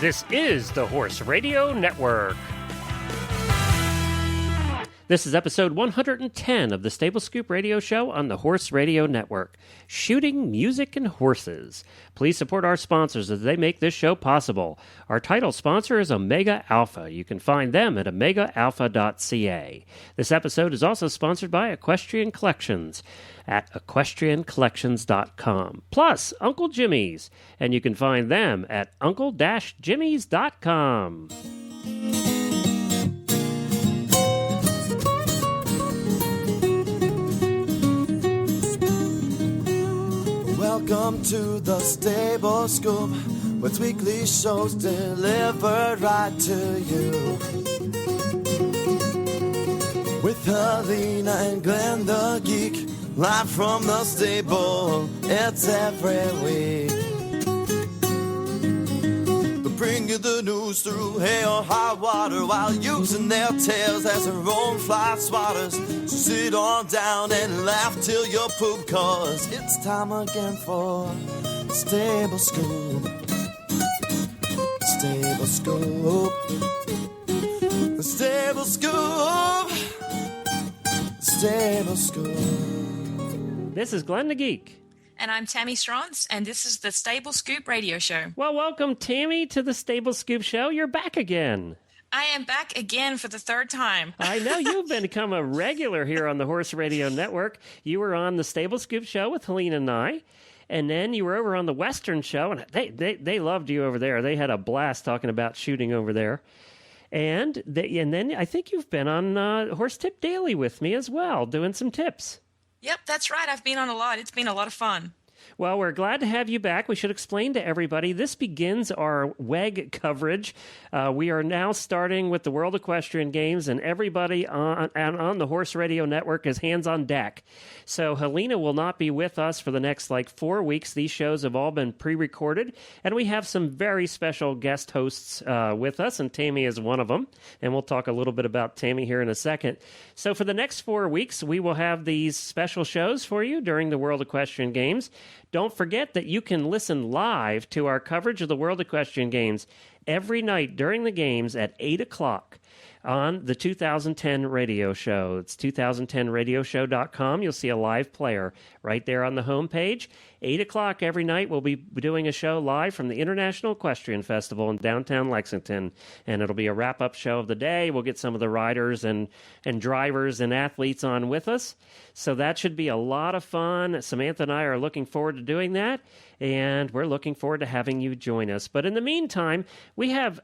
This is the Horse Radio Network. This is episode 110 of the Stable Scoop Radio Show on the Horse Radio Network, shooting music and horses. Please support our sponsors as they make this show possible. Our title sponsor is Omega Alpha. You can find them at omegaalpha.ca. This episode is also sponsored by Equestrian Collections at equestriancollections.com. Plus, Uncle Jimmy's, and you can find them at uncle-jimmys.com. Welcome to the Stable Scoop, with weekly shows delivered right to you. With Helena and Glenn the Geek, live from the stable, it's every week. They bring you the news through hail or high water, while using their tails as their own fly swatters. So sit on down and laugh till you poop, cause it's time again for Stable Scoop. Stable Scoop. The Stable Scoop. Stable Scoop. This is Glenn the Geek. And I'm Tammy Strauss, and this is the Stable Scoop Radio Show. Well, welcome, Tammy, to the Stable Scoop Show. You're back again. I am back again for the third time. I know you've become a regular here on the Horse Radio Network. You were on the Stable Scoop Show with Helena and I, and then you were over on the Western Show, and they loved you over there. They had a blast talking about shooting over there. And then I think you've been on Horse Tip Daily with me as well, doing some tips. Yep, that's right. I've been on a lot. It's been a lot of fun. Well, we're glad to have you back. We should explain to everybody, this begins our WEG coverage. We are now starting with the World Equestrian Games, and everybody on the Horse Radio Network is hands on deck. So Helena will not be with us for the next 4 weeks. These shows have all been pre-recorded, and we have some very special guest hosts with us, and Tammy is one of them. And we'll talk a little bit about Tammy here in a second. So for the next 4 weeks, we will have these special shows for you during the World Equestrian Games. Don't forget that you can listen live to our coverage of the World Equestrian Games every night during the games at 8 o'clock on the 2010 radio show. It's 2010radioshow.com. You'll see a live player right there on the homepage. 8 o'clock every night, we'll be doing a show live from the International Equestrian Festival in downtown Lexington, and it'll be a wrap-up show of the day. We'll get some of the riders and drivers and athletes on with us, so that should be a lot of fun. Samantha and I are looking forward to doing that, and we're looking forward to having you join us. But in the meantime, we have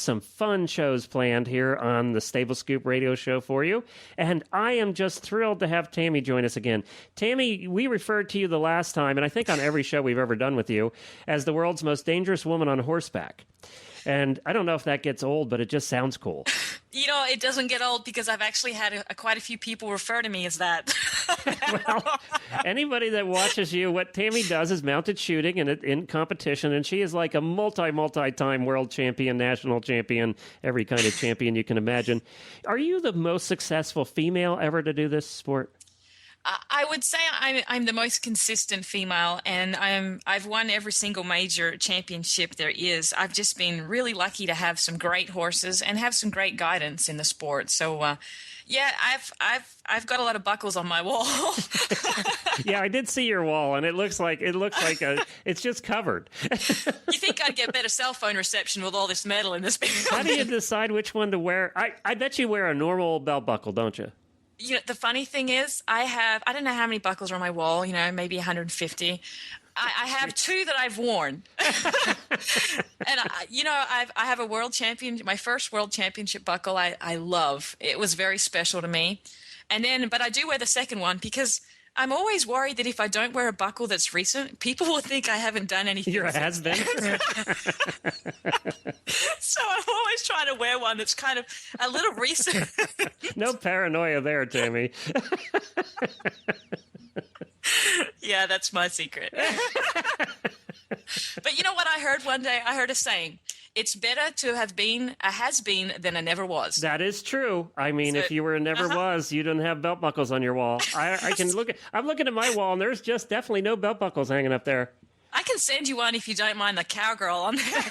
some fun shows planned here on the Stable Scoop Radio Show for you, and I am just thrilled to have Tammy join us again. Tammy, we referred to you the last time, and I think on every show we've ever done with you, as the world's most dangerous woman on horseback. And I don't know if that gets old, but it just sounds cool. You know, it doesn't get old because I've actually had quite a few people refer to me as that. Well, anybody that watches you, what Tammy does is mounted shooting and in competition, and she is like a multi-time world champion, national champion, every kind of champion you can imagine. Are you the most successful female ever to do this sport? I would say I'm the most consistent female, and I've won every single major championship there is. I've just been really lucky to have some great horses and have some great guidance in the sport. So, yeah, I've got a lot of buckles on my wall. Yeah, I did see your wall, and it looks like it's just covered. You think I'd get better cell phone reception with all this metal in this building? How do you decide which one to wear? I bet you wear a normal belt buckle, don't you? You know, the funny thing is, I don't know how many buckles are on my wall, maybe 150. I have two that I've worn. And, I have a world champion, my first world championship buckle I love. It was very special to me. But I do wear the second one because I'm always worried that if I don't wear a buckle that's recent, people will think I haven't done anything. You're a has-been. So I'm always trying to wear one that's kind of a little recent. No paranoia there, Tammy. Yeah, that's my secret. But you know what I heard one day? I heard a saying. It's better to have been a has-been than a never was. That is true. I mean, if you were a never was, you didn't have belt buckles on your wall. I can look. I'm looking at my wall, and there's just definitely no belt buckles hanging up there. I can send you one if you don't mind the cowgirl on there.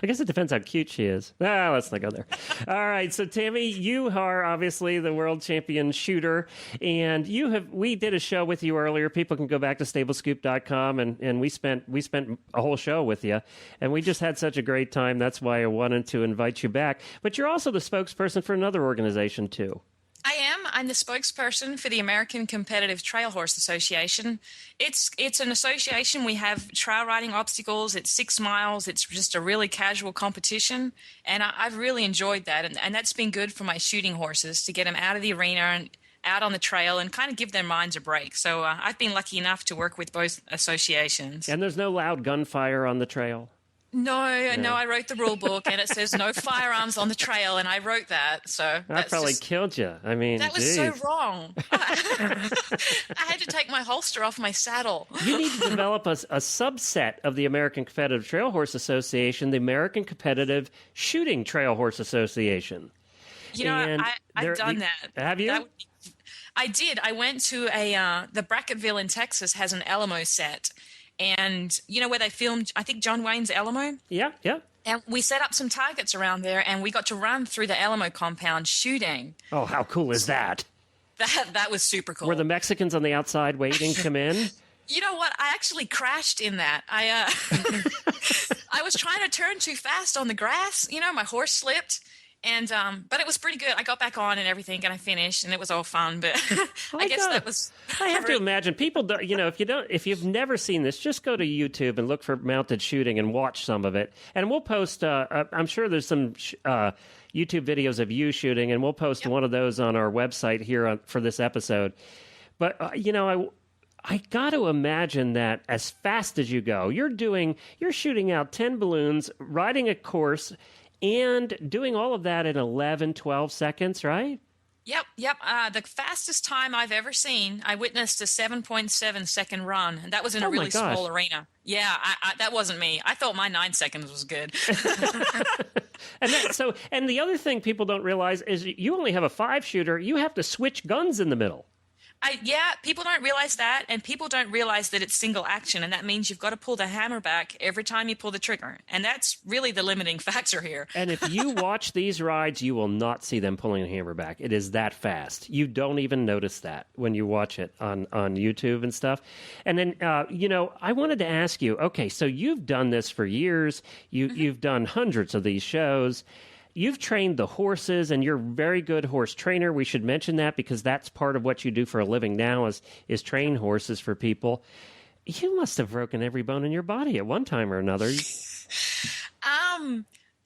I guess it depends how cute she is. Let's not go there. All right, so Tammy, you are obviously the world champion shooter, and we did a show with you earlier. People can go back to stablescoop.com, and we spent a whole show with you, and we just had such a great time. That's why I wanted to invite you back. But you're also the spokesperson for another organization too. I am. I'm the spokesperson for the American Competitive Trail Horse Association. It's an association. We have trail riding obstacles. It's 6 miles. It's just a really casual competition, and I've really enjoyed that. And that's been good for my shooting horses to get them out of the arena and out on the trail and kind of give their minds a break. So I've been lucky enough to work with both associations. And there's no loud gunfire on the trail? No, I wrote the rule book, and it says no firearms on the trail, and I wrote that. So that probably killed you. I mean, that was so wrong. I had to take my holster off my saddle. You need to develop a subset of the American Competitive Trail Horse Association, the American Competitive Shooting Trail Horse Association. You know, I've done that. Have you? I did. I went to the Bracketville in Texas has an Alamo set. And you know where they filmed, I think, John Wayne's Alamo? Yeah. And we set up some targets around there, and we got to run through the Alamo compound shooting. Oh, how cool is that? That was super cool. Were the Mexicans on the outside waiting to come in? You know what? I actually crashed in that. I was trying to turn too fast on the grass. You know, my horse slipped. And but it was pretty good. I got back on and everything, and I finished, and it was all fun. But I guess that was. I have to imagine people don't. You know, if you've never seen this, just go to YouTube and look for mounted shooting and watch some of it. And we'll post. I'm sure there's some YouTube videos of you shooting, and we'll post one of those on our website here for this episode. But I got to imagine that as fast as you go, you're shooting out 10 balloons, riding a course, and doing all of that in 11, 12 seconds, right? Yep. The fastest time I've ever seen, I witnessed a 7.7 second run, and that was in a really small arena. Yeah, that wasn't me. I thought my 9 seconds was good. And the other thing people don't realize is you only have a 5-shooter. You have to switch guns in the middle. People don't realize that, and people don't realize that it's single action, and that means you've got to pull the hammer back every time you pull the trigger, and that's really the limiting factor here. And if you watch these rides, you will not see them pulling the hammer back. It is that fast. You don't even notice that when you watch it on YouTube and stuff. And then, I wanted to ask you, okay, so you've done this for years. You've done hundreds of these shows. You've trained the horses, and you're a very good horse trainer. We should mention that because that's part of what you do for a living now is train horses for people. You must have broken every bone in your body at one time or another.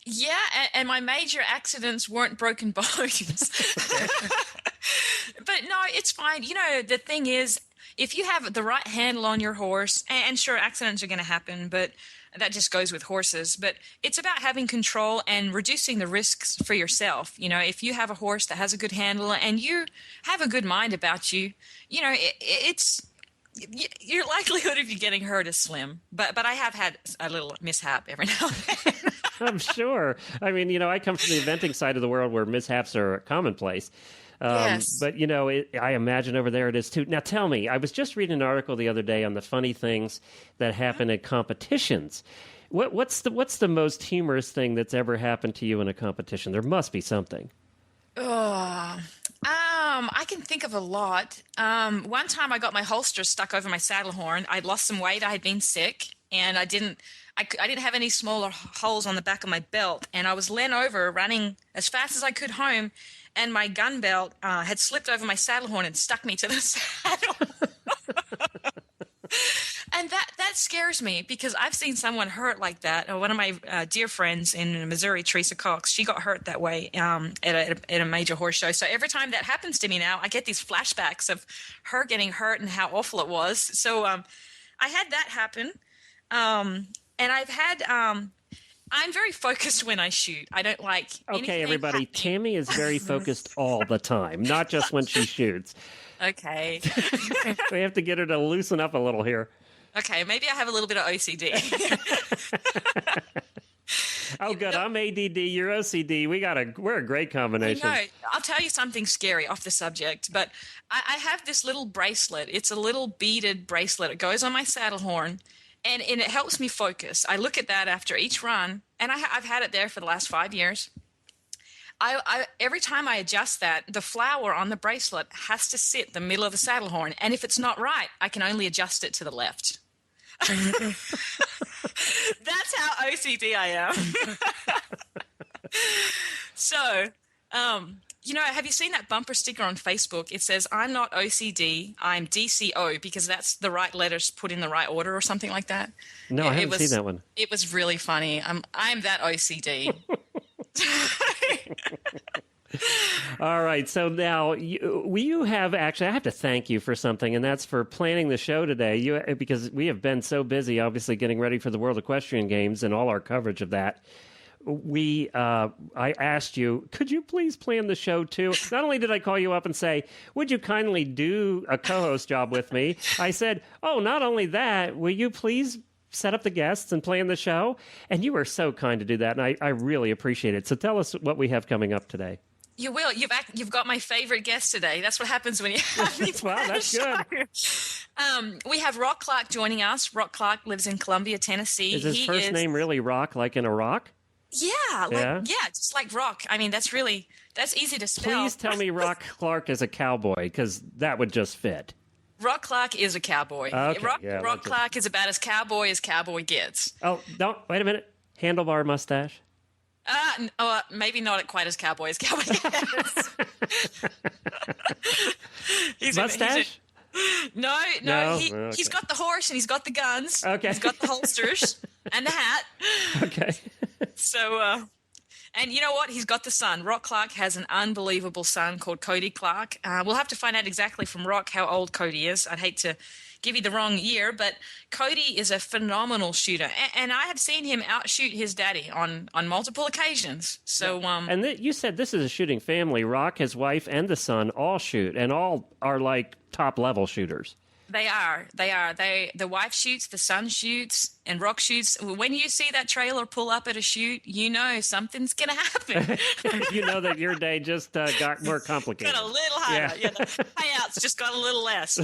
Yeah, and my major accidents weren't broken bones. But no, it's fine. You know, the thing is, if you have the right handle on your horse, and sure, accidents are going to happen, but that just goes with horses. But it's about having control and reducing the risks for yourself. You know, if you have a horse that has a good handle and you have a good mind about you, you know, your likelihood of you getting hurt is slim. But I have had a little mishap every now and then. I'm sure. I mean, I come from the eventing side of the world where mishaps are commonplace. Yes. But, I imagine over there it is too. Now, tell me, I was just reading an article the other day on the funny things that happen at competitions. What's the most humorous thing that's ever happened to you in a competition? There must be something. I can think of a lot. One time I got my holster stuck over my saddle horn. I'd lost some weight. I had been sick, and I didn't have any smaller holes on the back of my belt, and I was leant over running as fast as I could home, and my gun belt had slipped over my saddle horn and stuck me to the saddle. And that scares me because I've seen someone hurt like that. One of my dear friends in Missouri, Teresa Cox, she got hurt that way at a major horse show. So every time that happens to me now, I get these flashbacks of her getting hurt and how awful it was. So I had that happen. And I've had I'm very focused when I shoot. I don't like Okay, everybody, Tammy is very focused all the time, not just when she shoots. Okay. We have to get her to loosen up a little here. Okay, maybe I have a little bit of OCD. Oh, good. I'm ADD. You're OCD. We're a great combination. I know. I'll tell you something scary off the subject, but I have this little bracelet. It's a little beaded bracelet. It goes on my saddle horn, and it helps me focus. I look at that after each run, and I've had it there for the last 5 years. Every time I adjust that, the flower on the bracelet has to sit the middle of the saddle horn, and if it's not right, I can only adjust it to the left. That's how OCD I am. So, have you seen that bumper sticker on Facebook? It says, "I'm not OCD, I'm DCO," because that's the right letters put in the right order or something like that. No, I haven't seen that one. It was really funny. I'm that OCD. All right. So now you have actually, I have to thank you for something, and that's for planning the show today. Because we have been so busy, obviously, getting ready for the World Equestrian Games and all our coverage of that. I asked you, could you please plan the show too? Not only did I call you up and say, would you kindly do a co-host job with me? I said, oh, not only that, will you please set up the guests and plan the show? And you were so kind to do that, and I really appreciate it. So tell us what we have coming up today. You will. You've got my favorite guest today. That's what happens when you have me plan Wow, that's good. We have Rock Clark joining us. Rock Clark lives in Columbia, Tennessee. Is his first name really Rock, like in a rock? Yeah, just like Rock. I mean, that's easy to spell. Please tell me Rock Clark is a cowboy, because that would just fit. Rock Clark is a cowboy. Okay, Rock Clark is about as cowboy gets. Oh, no, wait a minute. Handlebar mustache? Maybe not quite as cowboy gets. Mustache? No. Okay. He's got the horse and he's got the guns. Okay. He's got the holsters and the hat. Okay. So, and you know what? He's got the son. Rock Clark has an unbelievable son called Cody Clark. We'll have to find out exactly from Rock how old Cody is. I'd hate to give you the wrong year, but Cody is a phenomenal shooter, and I have seen him outshoot his daddy on multiple occasions. So, and you said this is a shooting family. Rock, his wife, and the son all shoot, and all are like top level shooters. They are. The wife shoots, the son shoots, and Rock shoots. When you see that trailer pull up at a shoot, you know something's going to happen. You know that your day just got more complicated. Got a little harder. Yeah, the payouts just got a little less.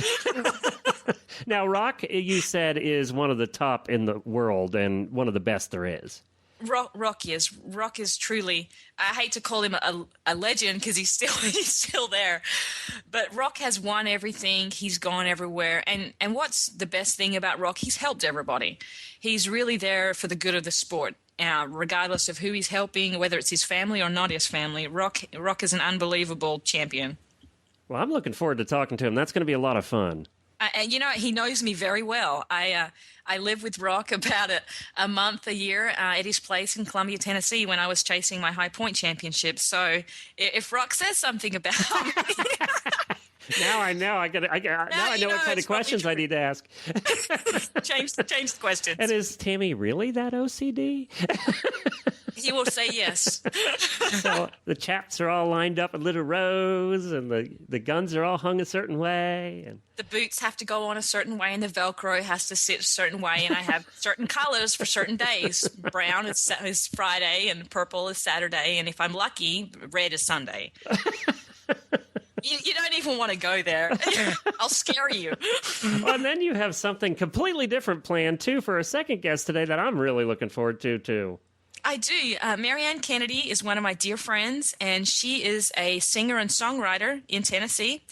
Now, Rock, you said, is one of the top in the world and one of the best there is. Rock is truly, I hate to call him a legend because he's still there, but Rock has won everything. He's gone everywhere. And what's the best thing about Rock? He's helped everybody. He's really there for the good of the sport, regardless of who he's helping, whether it's his family or not his family. Rock is an unbelievable champion. Well, I'm looking forward to talking to him. That's going to be a lot of fun. And he knows me very well. I live with Rock about a month a year at his place in Columbia, Tennessee, when I was chasing my High Point Championship. So if Rock says something about me, now I know. I know what kind of questions I need to ask. change the question. And is Tammy really that OCD? He will say yes. So the chaps are all lined up in little rows, and the guns are all hung a certain way. And the boots have to go on a certain way, and the Velcro has to sit a certain way, and I have certain colors for certain days. Brown is Friday, and purple is Saturday, and if I'm lucky, red is Sunday. You don't even want to go there. I'll scare you. Well, and then you have something completely different planned, too, for a second guest today that I'm really looking forward to, too. I do. Marianne Kennedy is one of my dear friends, and she is a singer and songwriter in Tennessee.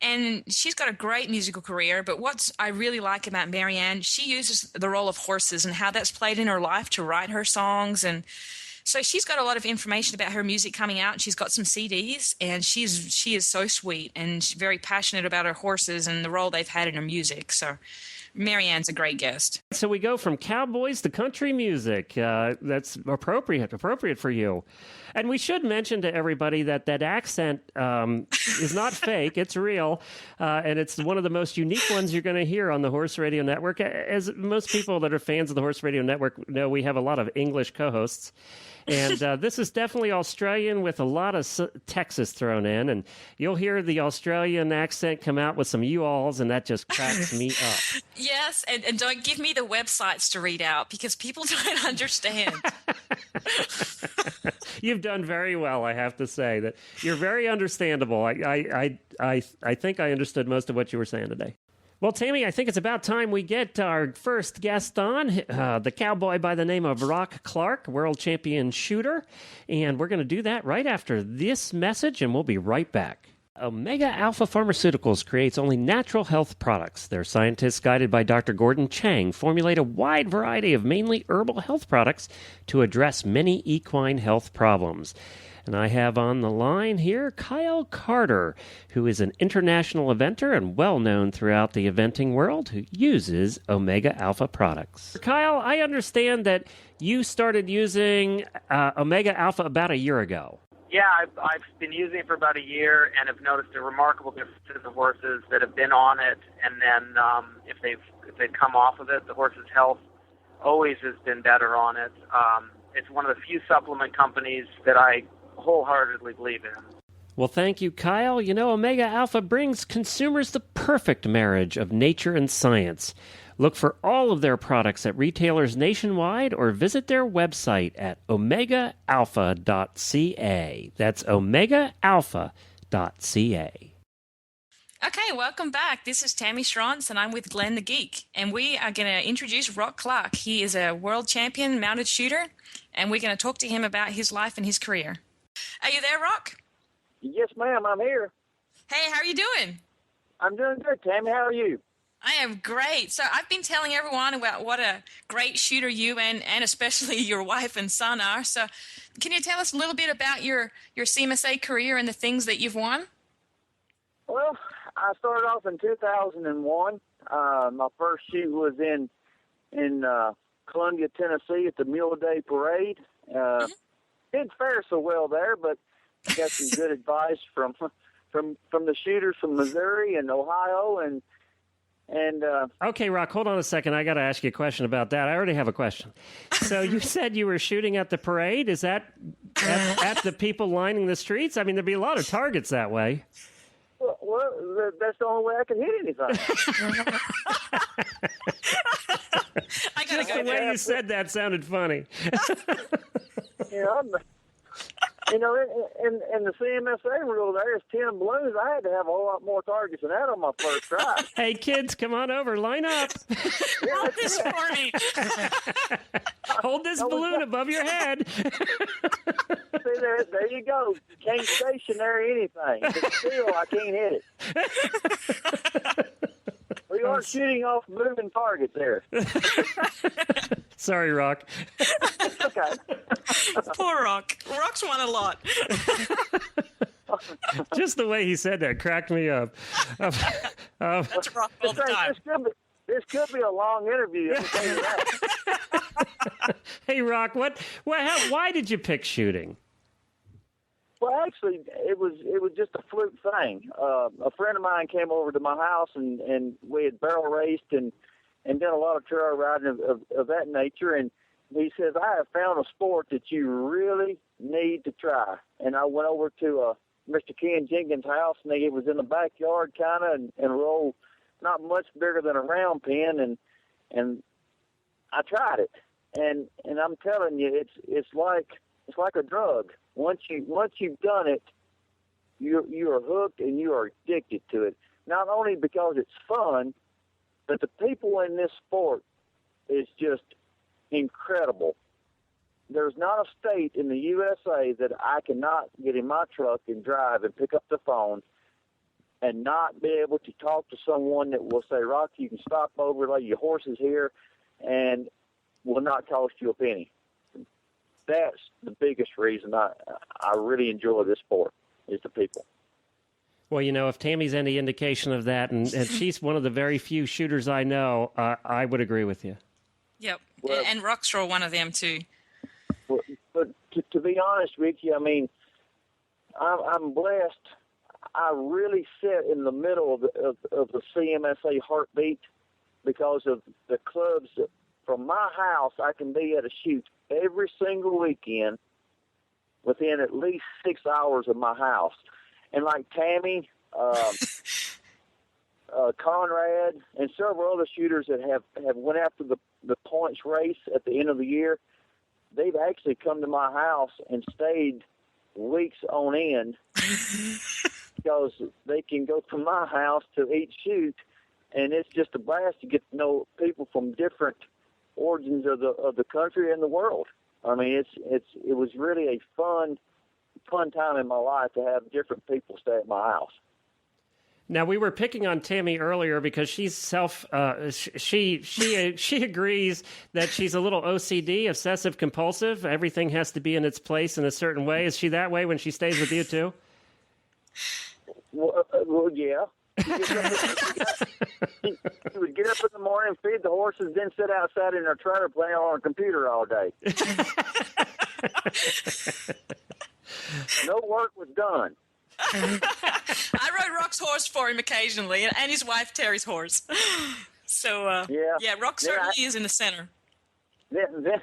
And she's got a great musical career, but what I really like about Marianne, she uses the role of horses and how that's played in her life to write her songs. And so she's got a lot of information about her music coming out. She's got some CDs, and she is so sweet and very passionate about her horses and the role they've had in her music. So Marianne's a great guest. So we go from cowboys to country music. That's appropriate for you. And we should mention to everybody that accent is not fake. It's real. And it's one of the most unique ones you're going to hear on the Horse Radio Network. As most people that are fans of the Horse Radio Network know, we have a lot of English co-hosts. And this is definitely Australian with a lot of Texas thrown in. And you'll hear the Australian accent come out with some you-alls, and that just cracks me up. Yes, and don't give me the websites to read out because people don't understand. You've done very well, I have to say. That you're very understandable. I think I understood most of what you were saying today. Well, Tammy, I think it's about time we get our first guest on, the cowboy by the name of Rock Clark, world champion shooter. And we're going to do that right after this message, and we'll be right back. Omega Alpha Pharmaceuticals creates only natural health products. Their scientists, guided by Dr. Gordon Chang, formulate a wide variety of mainly herbal health products to address many equine health problems. And I have on the line here Kyle Carter, who is an international eventer and well-known throughout the eventing world, who uses Omega Alpha products. Kyle, I understand that you started using Omega Alpha about a year ago. Yeah, I've been using it for about a year and have noticed a remarkable difference in the horses that have been on it, and then if they've come off of it, the horse's health always has been better on it. It's one of the few supplement companies that I wholeheartedly believe in. Well, thank you, Kyle. You know, Omega Alpha brings consumers the perfect marriage of nature and science. Look for all of their products at retailers nationwide or visit their website at omegaalpha.ca. That's omegaalpha.ca. Okay, welcome back. This is Tammy Schrantz, and I'm with Glenn the Geek. And we are going to introduce Rock Clark. He is a world champion mounted shooter, and we're going to talk to him about his life and his career. Are you there, Rock? Yes, ma'am, I'm here. Hey, how are you doing? I'm doing good, Tammy. How are you? I am great. So I've been telling everyone about what a great shooter you and especially your wife and son are. So can you tell us a little bit about your CMSA career and the things that you've won? Well, I started off in 2001. My first shoot was in Columbia, Tennessee at the Mule Day Parade. Didn't fare so well there, but I got some good advice from the shooters from Missouri and Ohio and Okay, Rock, hold on a second. I got to ask you a question about that. I already have a question. So you said you were shooting at the parade. Is that at the people lining the streets? I mean, there'd be a lot of targets that way. Well, that's the only way I can hit anything. Just the way you said that sounded funny. In the CMSA rule, there's 10 balloons. I had to have a whole lot more targets than that on my first try. Hey, kids, come on over. Line up. Hold this for me. Hold this balloon above your head. See, there you go. Can't stationary anything. But still, I can't hit it. We are shooting off moving targets there. Sorry, Rock. Okay. Poor Rock. Rock's won a lot. Just the way he said that cracked me up. That's Rock all the time. This could be a long interview. Let me tell you that. Hey, Rock, why did you pick shooting? Well, actually, it was just a fluke thing. A friend of mine came over to my house, and we had barrel raced and done a lot of trail riding of that nature. And he says, I have found a sport that you really need to try. And I went over to Mr. Ken Jenkins' house, and it was in the backyard kind of, and rolled not much bigger than a round pin, and I tried it. And I'm telling you, it's like a drug. Once you've done it, you are hooked and you are addicted to it. Not only because it's fun, but the people in this sport is just incredible. There's not a state in the USA that I cannot get in my truck and drive and pick up the phone and not be able to talk to someone that will say, Rock, you can stop over, lay your horses here, and will not cost you a penny. That's the biggest reason I really enjoy this sport is the people. Well, you know, if Tammy's any indication of that, and she's one of the very few shooters I know, I would agree with you. Yep, well, and Rock's one of them too. But to be honest with you, I mean, I'm blessed. I really sit in the middle of the CMSA heartbeat because of the clubs. From my house, I can be at a shoot every single weekend within at least 6 hours of my house. And like Tammy, Conrad, and several other shooters that have went after the points race at the end of the year, they've actually come to my house and stayed weeks on end because they can go to my house to eat shoot, and it's just a blast to get to know people from different origins of the country and the world. I mean, it was really a fun time in my life to have different people stay at my house. Now, we were picking on Tammy earlier because she's she agrees that she's a little OCD, obsessive compulsive. Everything has to be in its place in a certain way. Is she that way when she stays with you too? Well, yeah. She would get up in the morning, feed the horses, then sit outside in her trailer playing on a computer all day. No work was done. I rode Rock's horse for him occasionally, and his wife Terry's horse. So yeah, Rock certainly is in the center. Then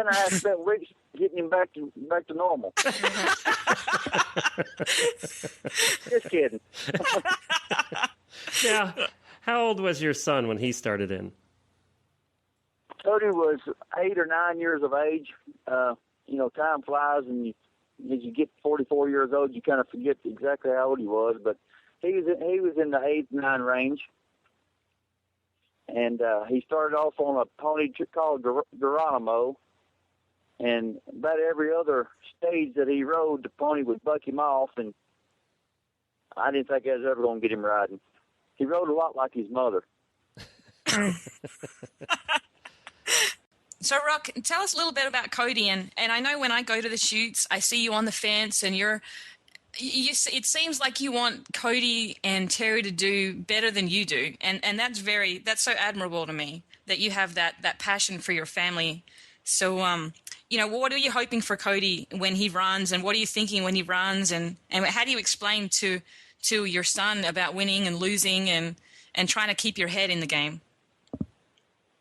I spent weeks getting him back to normal. Just kidding. Now, how old was your son when he started in? Cody was 8 or 9 years of age. Time flies, and as you get 44 years old, you kind of forget exactly how old he was. But he was in the 8, 9 range, and he started off on a pony called Geronimo. And about every other stage that he rode, the pony would buck him off, and I didn't think I was ever going to get him riding. He rode a lot like his mother. So, Rock, tell us a little bit about Cody. And I know when I go to the shoots, I see you on the fence, and it seems like you want Cody and Terry to do better than you do. And that's so admirable to me that you have that passion for your family. So, what are you hoping for Cody when he runs, and what are you thinking when he runs, and how do you explain to your son about winning and losing and trying to keep your head in the game?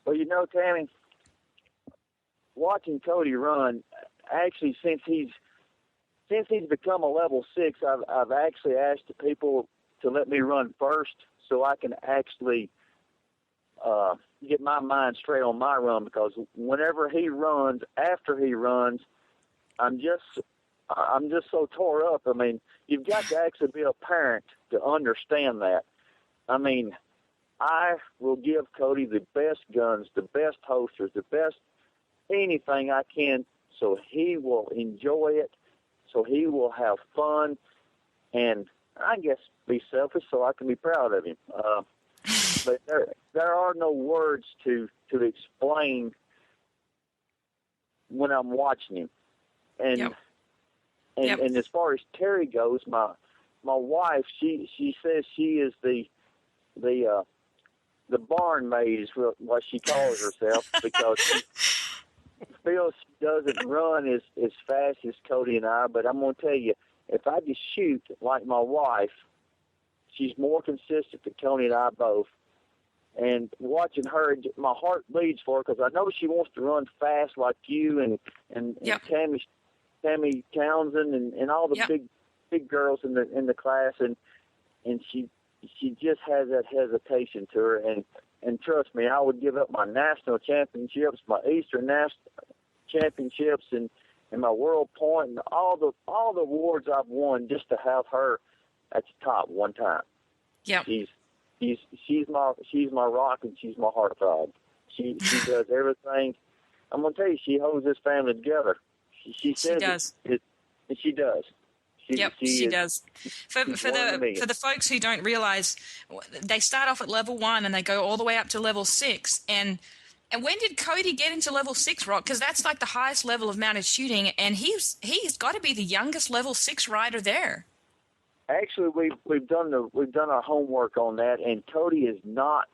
Well, Tammy, watching Cody run, actually since he's become a level 6, I've actually asked the people to let me run first so I can actually get my mind straight on my run, because whenever he runs, after he runs, I'm just so tore up. I mean, you've got to actually be a parent to understand that. I mean, I will give Cody the best guns, the best holsters, the best anything I can, so he will enjoy it, so he will have fun, and I guess be selfish so I can be proud of him. But there are no words to explain when I'm watching him. And and as far as Terry goes, my wife, she says she is the barn maid is what she calls herself, because she feels she doesn't run as fast as Cody and I. But I'm going to tell you, if I just shoot like my wife, she's more consistent than Cody and I both. And watching her, my heart bleeds for her, because I know she wants to run fast like you and Tammy Townsend and all the big girls in the class, and she just has that hesitation to her. And trust me, I would give up my national championships, my Eastern national championships, and my world point, and all the awards I've won just to have her at the top one time. Yeah. She's my rock, and she's my heartthrob. She does everything. I'm gonna tell you, she holds this family together. She does. She does. She does. For the folks who don't realize, they start off at level 1 and they go all the way up to level 6. And when did Cody get into level 6, Rock? Because that's like the highest level of mounted shooting, and he's got to be the youngest level 6 rider there. Actually, we've done our homework on that, and Cody is not.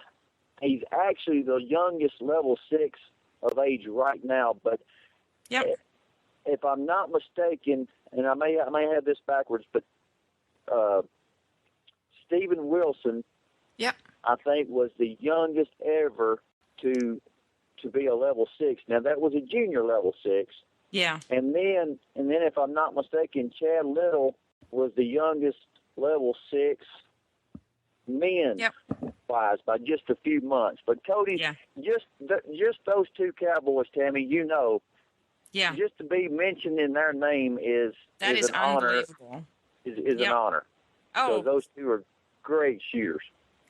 He's actually the youngest level 6 of age right now. But if I'm not mistaken, and I may have this backwards, but Stephen Wilson, I think, was the youngest ever to be a level 6. Now that was a junior level 6. Yeah. And then if I'm not mistaken, Chad Little was the youngest level 6 men wise by just a few months. But Cody, just those two cowboys, Tammy, Yeah. just to be mentioned in their name is That is an honor. unbelievable. Is Yep. an honor. Oh, So those two are great shooters.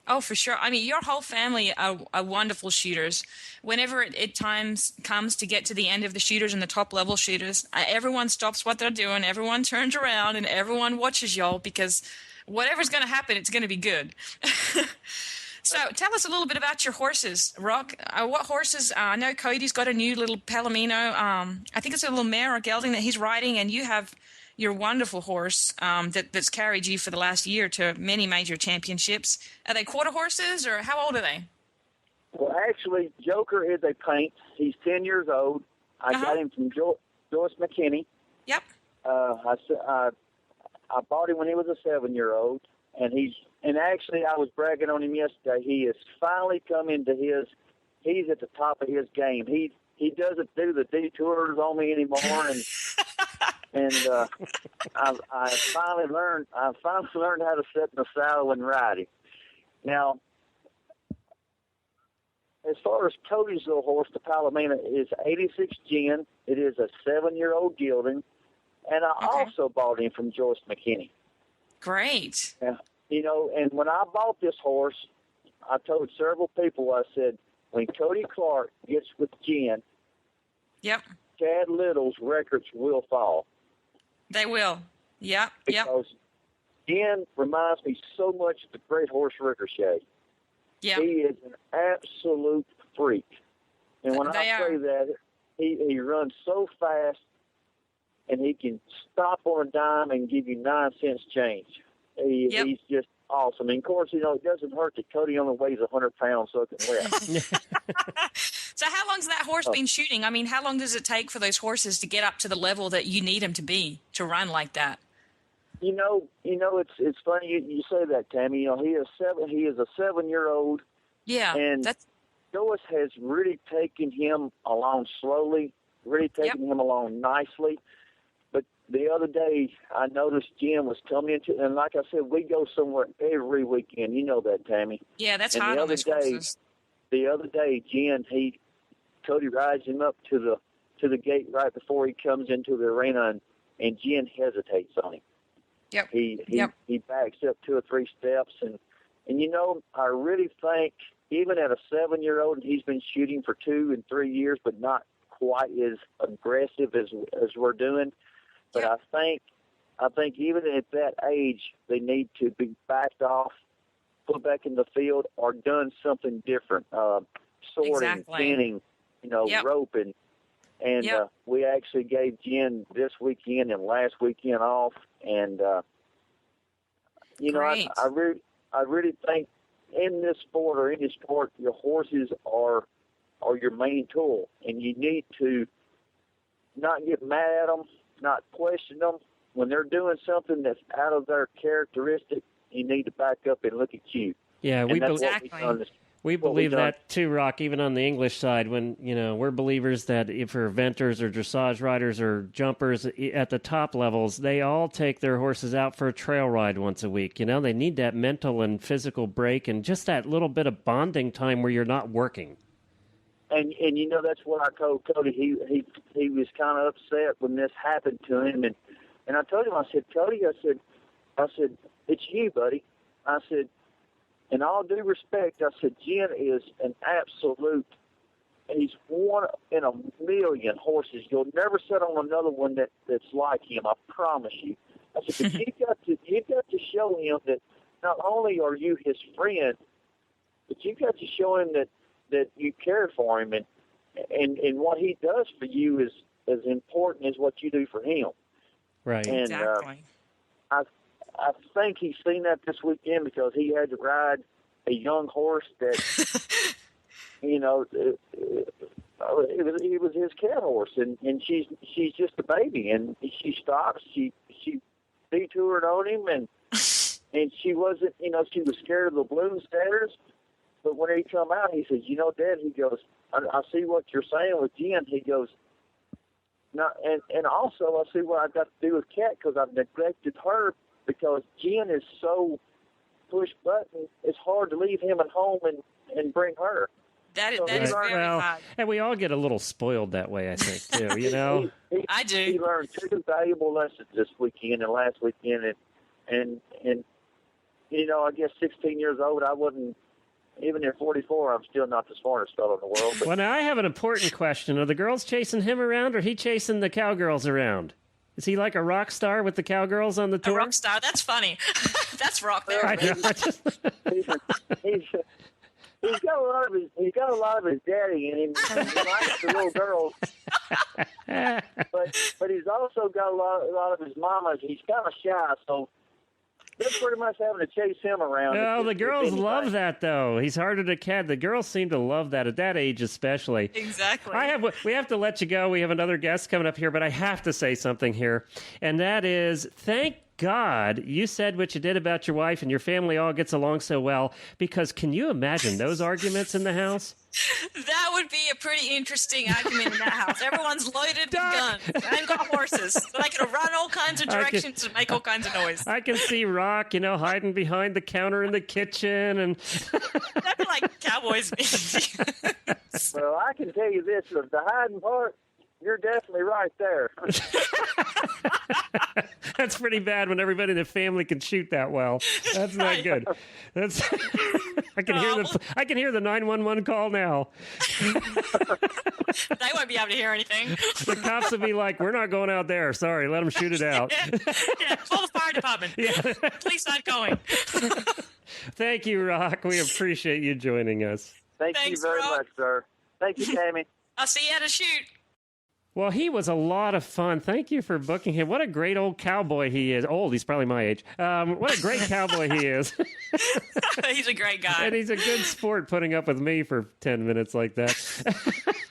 Oh, for sure. I mean, your whole family are wonderful shooters. Whenever it times comes to get to the end of the shooters and the top level shooters, everyone stops what they're doing. Everyone turns around and everyone watches y'all because whatever's going to happen, it's going to be good. So tell us a little bit about your horses, Rock. What horses? I know Cody's got a new little Palomino. I think it's a little mare or gelding that he's riding, and you have your wonderful horse that's carried you for the last year to many major championships. Are they quarter horses, or how old are they? Well, actually, Joker is a paint. He's 10 years old. I got him from Joyce McKinney. Yep. I bought him when he was a 7-year-old, and actually I was bragging on him yesterday. He has finally come into he's at the top of his game. He doesn't do the detours on me anymore, and I finally learned how to sit in the saddle and ride him. Now, as far as Cody's little horse, the Palomino, is 86 Gin. It is a 7-year-old gelding, and I also bought him from Joyce McKinney. Great. Yeah. And when I bought this horse, I told several people, I said, when Cody Clark gets with Jen, Yep. Chad Little's records will fall. They will. Yep. Because Jen reminds me so much of the great horse Ricochet. Yep. He is an absolute freak. And when I say that, he runs so fast, and he can stop on a dime and give you 9 cents change. He's just awesome. And, of course, it doesn't hurt that Cody only weighs 100 pounds soaking wet. So how long's that horse been shooting? I mean, how long does it take for those horses to get up to the level that you need them to be to run like that? It's funny you say that, Tammy. He is a 7-year-old. Yeah. And Joyce has really taken him along slowly, really taken him along nicely. But the other day, I noticed Jim was coming into, and like I said, we go somewhere every weekend. You know that, Tammy. Yeah, that's hard on those horses. The other day, Cody rides him up to the gate right before he comes into the arena, and Jen hesitates on him. Yep. He backs up 2 or 3 steps, and I really think even at a 7-year-old, and he's been shooting for 2 and 3 years, but not quite as aggressive as we're doing. But I think even at that age, they need to be backed off, put back in the field, or done something different. Sorting, pinning, roping. And we actually gave Jen this weekend and last weekend off. And, I really think in this sport or any sport, your horses are your main tool. And you need to not get mad at them, not question them. When they're doing something that's out of their characteristic, you need to back up and look at you. Yeah, we believe that too, Rock, even on the English side, when, we're believers that if for eventers or dressage riders or jumpers at the top levels, they all take their horses out for a trail ride once a week. They need that mental and physical break and just that little bit of bonding time where you're not working. And that's what I told Cody. He was kind of upset when this happened to him. And I told him, I said, Cody, I said, it's you, buddy. I said, in all due respect, I said, Jen is an absolute, he's one in a million horses. You'll never sit on another one that's like him, I promise you. I said, but you've got to show him that not only are you his friend, but you've got to show him that you care for him, and what he does for you is as important as what you do for him. Right. And, exactly. I think he's seen that this weekend because he had to ride a young horse that, it was his cat horse, and she's just a baby, and she stops, she detoured on him, and she wasn't, she was scared of the balloon setters, but when he come out, he says, Dad, he goes, I see what you're saying with Jen. He goes, no, and also I see what I've got to do with Cat because I've neglected her because Jen is so push button. It's hard to leave him at home and bring her. That is Right. very hard. And we all get a little spoiled that way, I think, too, you know? I do. He learned 2 valuable lessons this weekend and last weekend, and you know, I guess 16 years old, I wouldn't, even at 44, I'm still not the smartest fellow in the world. But Well, now I have an important question. Are the girls chasing him around, or he chasing the cowgirls around? Is he like a rock star with the cowgirls on the A tour? rock star. That's funny. That's rock there. I know. I just- he's got a lot of his daddy in him. He likes the little girls, but he's also got a lot of his mamas. He's kind of shy, so they're pretty much having to chase him around. No, the if girls anything. love that, though. He's harder to catch. The girls seem to love that, at that age especially. Exactly. We have to let you go. We have another guest coming up here, but I have to say something here, and that is, thank God you said what you did about your wife and your family all gets along so well, because can you imagine those arguments in the house? That would be a pretty interesting argument in that house. Everyone's loaded with guns and got horses, so they can run all kinds of directions and make all kinds of noise. I can see Rock, hiding behind the counter in the kitchen, and That'd be like cowboys. Well, I can tell you this: the hiding part, you're definitely right there. that's pretty bad when everybody in the family can shoot that well. That's not good. That's I can hear the 911 call now. They won't be able to hear anything. The cops will be like, "We're not going out there. Sorry, let them shoot it out." Yeah, call the fire department. Yeah. Please not going. Thank you, Rock. We appreciate you joining us. Thank Thanks, you very Rob. much, sir. Thank you, Tammy. I'll see you at a shoot. Well, he was a lot of fun. Thank you for booking him. What a great old cowboy he is. Old, he's probably my age. What a great cowboy he is. He's a great guy. And he's a good sport putting up with me for 10 minutes like that.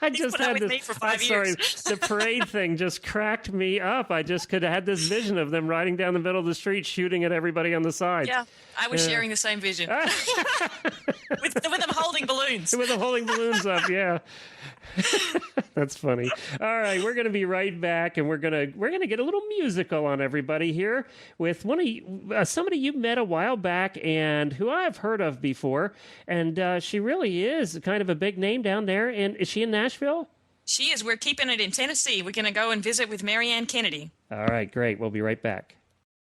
I He's just put up had with this. me for 5 I'm sorry, years. the parade thing just cracked me up. I just could have had this vision of them riding down the middle of the street, shooting at everybody on the side. Yeah, I was sharing the same vision. with them holding balloons. With them holding balloons up, yeah. That's funny. All right, we're going to be right back, and we're gonna get a little musical on everybody here with one of you, somebody you met a while back and who I've heard of before, and she really is kind of a big name down there. And is she in Nashville? She is. We're keeping it in Tennessee. We're going to go and visit with Marianne Kennedy. All right, great. We'll be right back.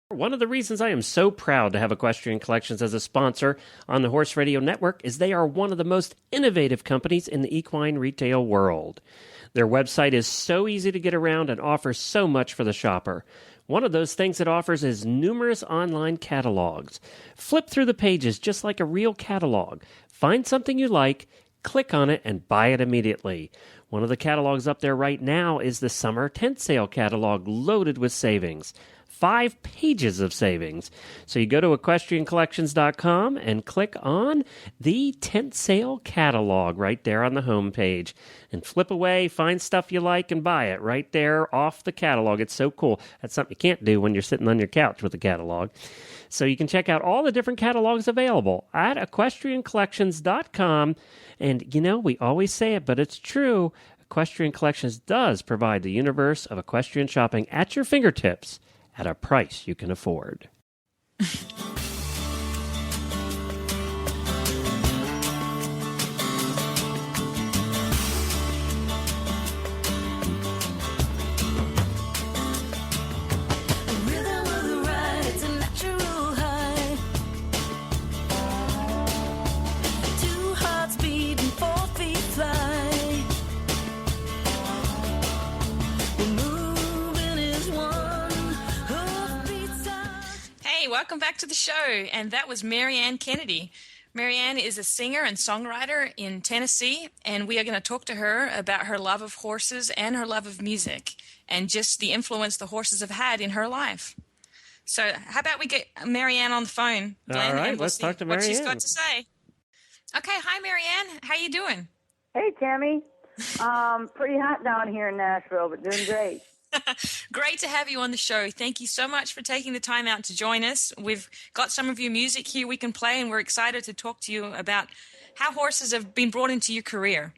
One of the reasons I am so proud to have Equestrian Collections as a sponsor on the Horse Radio Network is they are one of the most innovative companies in the equine retail world. Their website is so easy to get around and offers so much for the shopper. One of those things it offers is numerous online catalogs. Flip through the pages just like a real catalog. Find something you like, click on it, and buy it immediately. One of the catalogs up there right now is the Summer Tent Sale catalog loaded with savings. 5 pages of savings. So you go to equestriancollections.com and click on the tent sale catalog right there on the home page. And flip away, find stuff you like, and buy it right there off the catalog. It's so cool. That's something you can't do when you're sitting on your couch with a catalog. So you can check out all the different catalogs available at equestriancollections.com. And, we always say it, but it's true. Equestrian Collections does provide the universe of equestrian shopping at your fingertips at a price you can afford. Welcome back to the show. And that was Marianne Kennedy. Marianne is a singer and songwriter in Tennessee, and we are going to talk to her about her love of horses and her love of music and just the influence the horses have had in her life. So how about we get Marianne on the phone, Glenn, all right, and we'll let's see talk to what she's Marianne. got to say. Okay, hi, Marianne. How you doing? Hey, Tammy. Pretty hot down here in Nashville, but doing great. Great to have you on the show. Thank you so much for taking the time out to join us. We've got some of your music here we can play, and we're excited to talk to you about how horses have been brought into your career.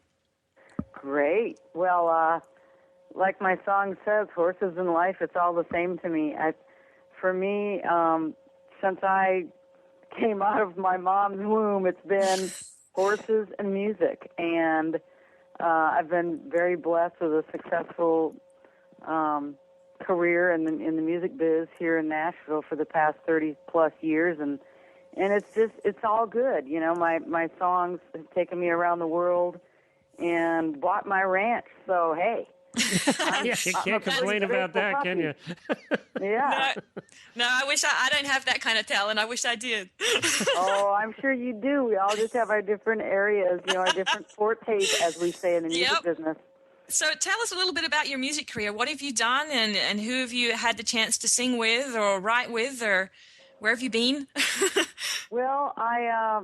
Great. Well, like my song says, horses in life, it's all the same to me. For me, since I came out of my mom's womb, it's been horses and music. And I've been very blessed with a successful career in the music biz here in Nashville for the past 30 plus years, and it's all good. You know, my songs have taken me around the world and bought my ranch. So hey, yeah, you can't complain about that, can you? Yeah. No, I wish I don't have that kind of talent. I wish I did. Oh, I'm sure you do. We all just have our different areas, you know, our different fortes, as we say in the music business. So tell us a little bit about your music career. What have you done, and who have you had the chance to sing with or write with, or where have you been? Well, I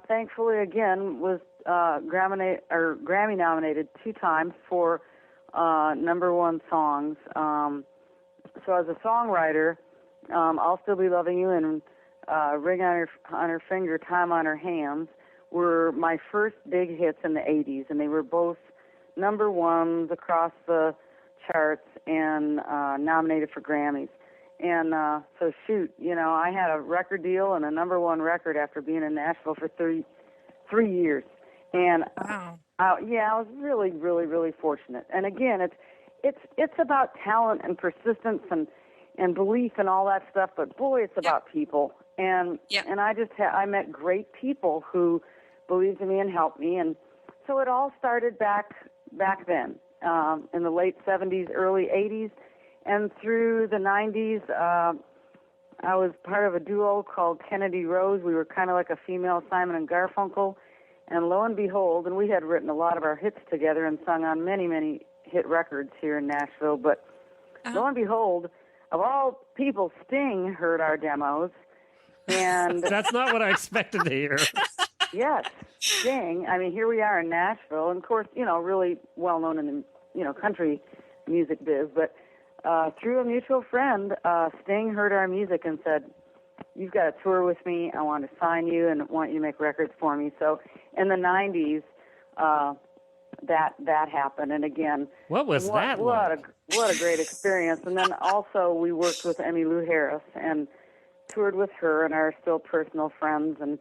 thankfully again was Grammy nominated 2 times for #1 songs. So as a songwriter, I'll Still Be Loving You and Ring on Her Finger, Time on Her Hands were my first big hits in the 80s, and they were both #1s across the charts and nominated for Grammys. And so shoot, you know, I had a record deal and a #1 record after being in Nashville for 3 years. And Wow. I was really, really, really fortunate. And again, it's about talent and persistence and belief and all that stuff. But boy, it's about people. And and I met great people who believed in me and helped me. And so it all started back then in the late 70s, early 80s, and through the 90s. I was part of a duo called Kennedy Rose. We were kind of like a female Simon and Garfunkel. And lo and behold, and we had written a lot of our hits together and sung on many, many hit records here in Nashville. But lo and behold, of all people, Sting heard our demos. And That's not what I expected to hear. yes, Sting. I mean, here we are in Nashville, and of course, you know, really well known in the, you know, country music biz. But through a mutual friend, Sting heard our music and said, "You've got to tour with me. I want to sign you and want you to make records for me." So in the 90s, that happened. And again, What was that like? What a great experience. And then also we worked with Emmylou Harris and toured with her and are still personal friends. And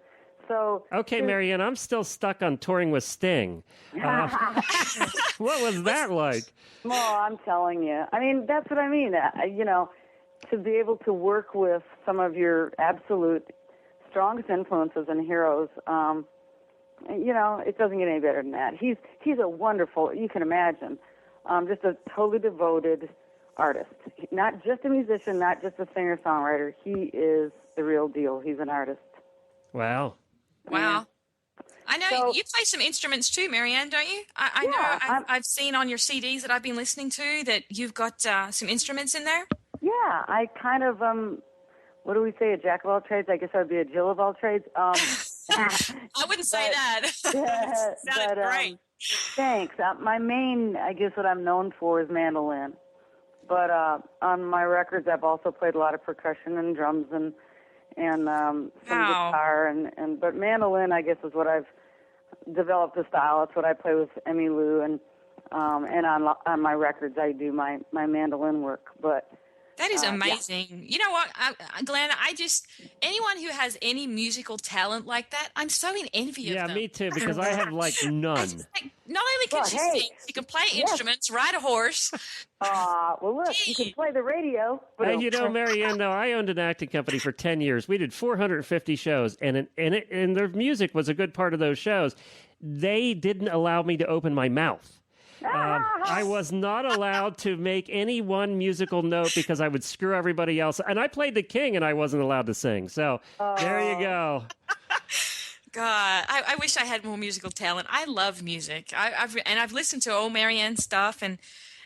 so Okay, Marianne, I'm still stuck on touring with Sting. What was that like? Well, I'm telling you. I mean, that's what I mean. You know, to be able to work with some of your absolute strongest influences and heroes, you know, it doesn't get any better than that. He's a wonderful, you can imagine, just a totally devoted artist. Not just a musician, not just a singer-songwriter. He is the real deal. He's an artist. Wow. Wow. I know So- you play some instruments too, Marianne, don't you? I know I've seen on your CDs that I've been listening to that you've got some instruments in there. Yeah, I kind of, what do we say, a jack of all trades? I guess I would be a Jill of all trades. I wouldn't say that. Sounded great. Thanks. My main, I guess what I'm known for is mandolin. But on my records, I've also played a lot of percussion and drums and some guitar. But mandolin, I guess, is what I've developed a style. It's what I play with Emmylou. And on my records, I do my mandolin work. But that is amazing. You know what, Glenn, anyone who has any musical talent like that, I'm so in envy of them. Yeah, me too, because I have like none. Not only can she sing, she can play instruments, ride a horse. well, look, you can play the radio. Hey, you know, Marianne, though, I owned an acting company for 10 years. We did 450 shows, and their music was a good part of those shows. They didn't allow me to open my mouth. I was not allowed to make any one musical note because I would screw everybody else. And I played the king, and I wasn't allowed to sing. So there you go. God, I wish I had more musical talent. I love music. I've listened to old Marianne stuff, and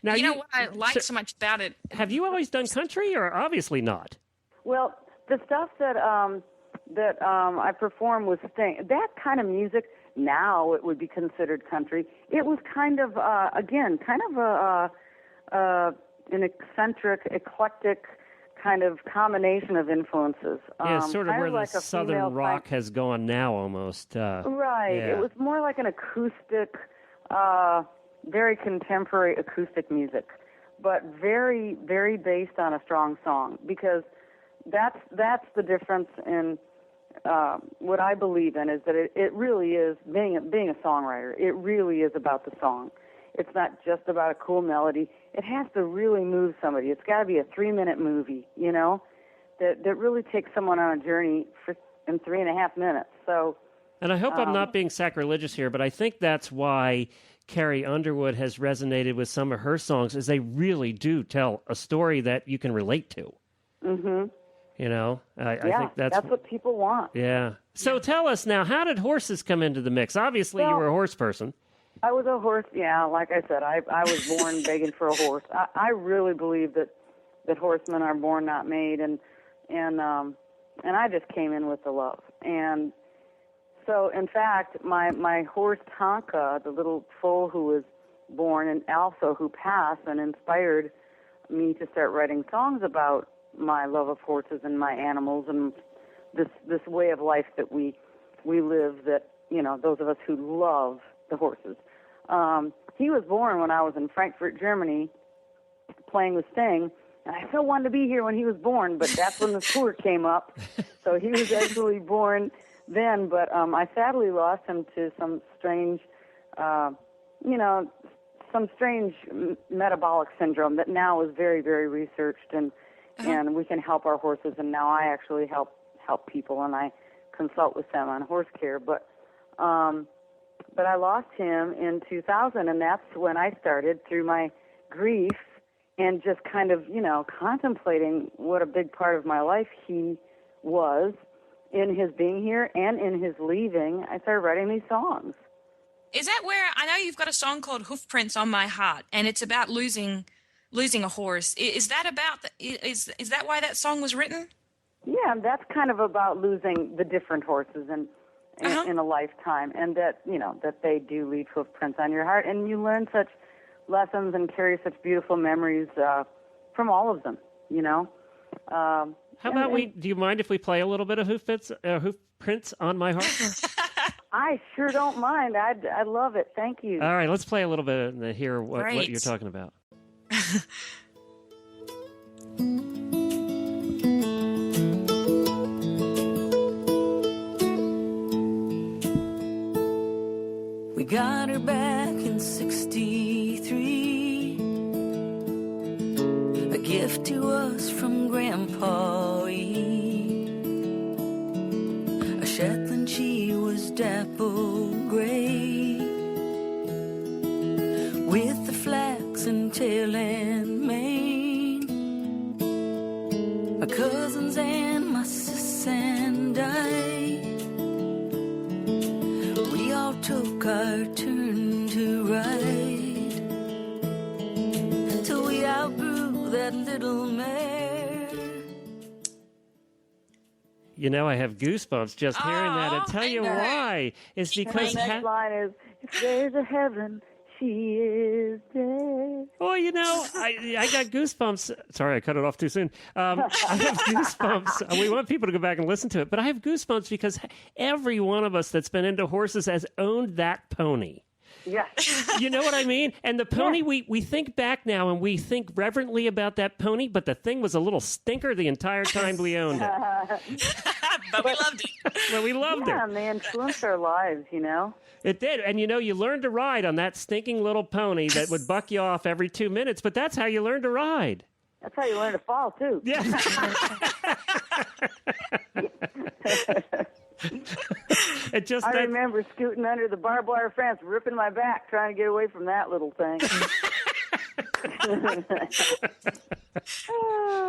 now, you know what I like so much about it. Have you always done country, or obviously not? Well, the stuff that I performed with Sting, that kind of music. Now it would be considered country. It was kind of, an eccentric, eclectic kind of combination of influences. Yeah, sort of where like the southern rock has gone now almost. Right. Yeah. It was more like an acoustic, very contemporary acoustic music, but very, very based on a strong song, because that's the difference in what I believe in is that it really is being a songwriter. It really is about the song. It's not just about a cool melody. It has to really move somebody. It's got to be a 3-minute movie, you know, that really takes someone on a journey in 3.5 minutes. So. And I hope I'm not being sacrilegious here, but I think that's why Carrie Underwood has resonated with some of her songs, is they really do tell a story that you can relate to. Mm-hmm. You know, I think that's what people want. Yeah. So tell us now, how did horses come into the mix? Obviously, you were a horse person. I was a horse. Yeah, like I said, I was born begging for a horse. I really believe that horsemen are born, not made, and I just came in with the love. And so, in fact, my horse Tonka, the little foal who was born and also who passed and inspired me to start writing songs about my love of horses and my animals and this way of life that we live, that, you know, those of us who love the horses. He was born when I was in Frankfurt, Germany, playing with Sting, and I still wanted to be here when he was born, but that's when the tour came up. So he was actually born then, but I sadly lost him to some strange, metabolic syndrome that now is very, very researched, and we can help our horses. And now I actually help people, and I consult with them on horse care. But I lost him in 2000, and that's when I started, through my grief and just kind of, you know, contemplating what a big part of my life he was in his being here and in his leaving. I started writing these songs. Is that where, I know you've got a song called Hoof Prints on My Heart, and it's about losing a horse. Is that is that why that song was written? Yeah, that's kind of about losing the different horses in a lifetime, and that, you know, that they do leave hoof prints on your heart, and you learn such lessons and carry such beautiful memories from all of them, you know. How about do you mind if we play a little bit of Hoof Prints on My Heart? I sure don't mind. I love it. Thank you. All right, let's play a little bit and hear what you're talking about. We got her back in 63, a gift to us from Grandpa E. A Shetland, she was dapple gray, with the flaxen tail and mane. My cousins and my sis and I, we all took our turn to ride, till we outgrew that little mare. You know, I have goosebumps just hearing that. And tell you why. It's because... The next line is, if there's a heaven, she is dead. Oh, you know, I got goosebumps. Sorry, I cut it off too soon. I have goosebumps. We want people to go back and listen to it. But I have goosebumps because every one of us that's been into horses has owned that pony. Yeah. You know what I mean? And the pony, we think back now and we think reverently about that pony, but the thing was a little stinker the entire time we owned it. But we loved it. Well, we loved it. Yeah, and they influenced our lives, you know? It did. And, you know, you learned to ride on that stinking little pony that would buck you off every 2 minutes, but that's how you learned to ride. That's how you learn to fall, too. Yeah. I remember scooting under the barbed wire fence, ripping my back, trying to get away from that little thing.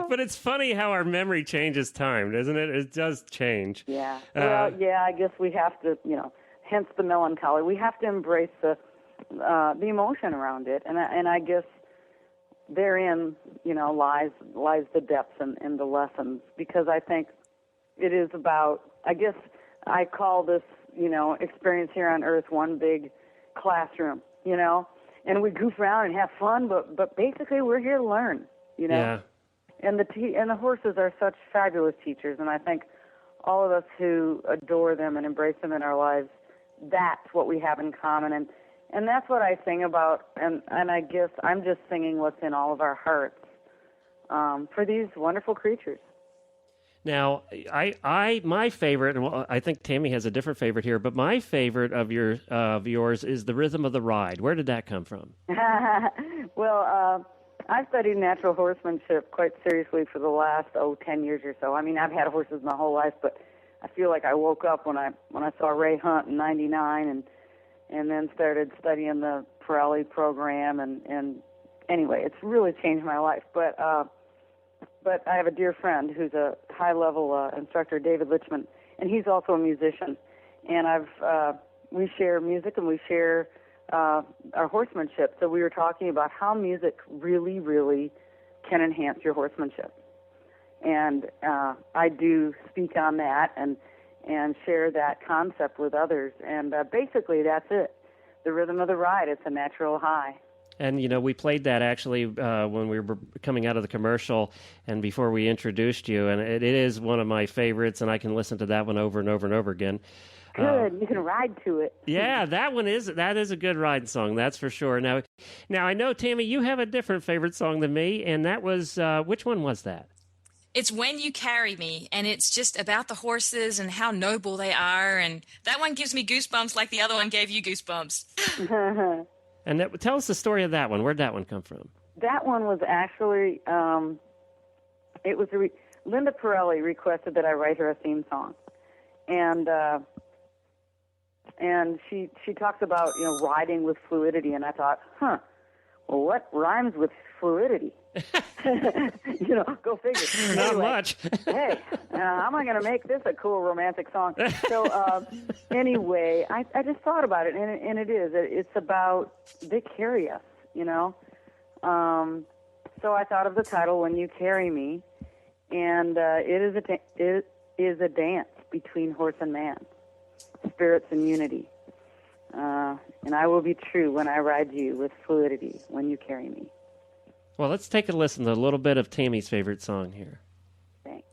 But it's funny how our memory changes time, doesn't it? It does change. Yeah. Well, yeah, I guess we have to, you know, hence the melancholy. We have to embrace the emotion around it, and I guess therein, you know, lies the depths and the lessons, because I think it is about, I guess I call this, you know, experience here on Earth one big classroom, you know, and we goof around and have fun, but basically we're here to learn, you know. Yeah. And the horses are such fabulous teachers, and I think all of us who adore them and embrace them in our lives, that's what we have in common, and that's what I sing about, and I guess I'm just singing what's in all of our hearts for these wonderful creatures. Now, my favorite, and well, I think Tammy has a different favorite here, but my favorite of yours is The Rhythm of the Ride. Where did that come from? Well, I studied natural horsemanship quite seriously for the last 10 years or so. I mean, I've had horses my whole life, but I feel like I woke up when I saw Ray Hunt in '99, and then started studying the Pirelli program, and anyway, it's really changed my life. But I have a dear friend who's a high-level instructor, David Lichman, and he's also a musician. And we share music and we share our horsemanship. So we were talking about how music really, really can enhance your horsemanship. And I do speak on that and share that concept with others. And basically, that's it. The rhythm of the ride, it's a natural high. And, we played that actually when we were coming out of the commercial and before we introduced you. And it is one of my favorites, and I can listen to that one over and over and over again. Good. You can ride to it. Yeah, that is a good ride song, that's for sure. Now I know, Tammy, you have a different favorite song than me, and that was, which one was that? It's When You Carry Me, and it's just about the horses and how noble they are, and that one gives me goosebumps like the other one gave you goosebumps. And tell us the story of that one. Where'd that one come from? That one was actually, it was Linda Pirelli requested that I write her a theme song, and she talks about riding with fluidity, and I thought, well, what rhymes with fluidity? Go figure. Not anyway, much. Hey, how am I going to make this a cool romantic song? So anyway, I just thought about it, and it's about they carry us, So I thought of the title When You Carry Me, and it is a dance between horse and man, spirits and unity. And I will be true when I ride you with fluidity when you carry me. Well, let's take a listen to a little bit of Tammy's favorite song here. Thanks.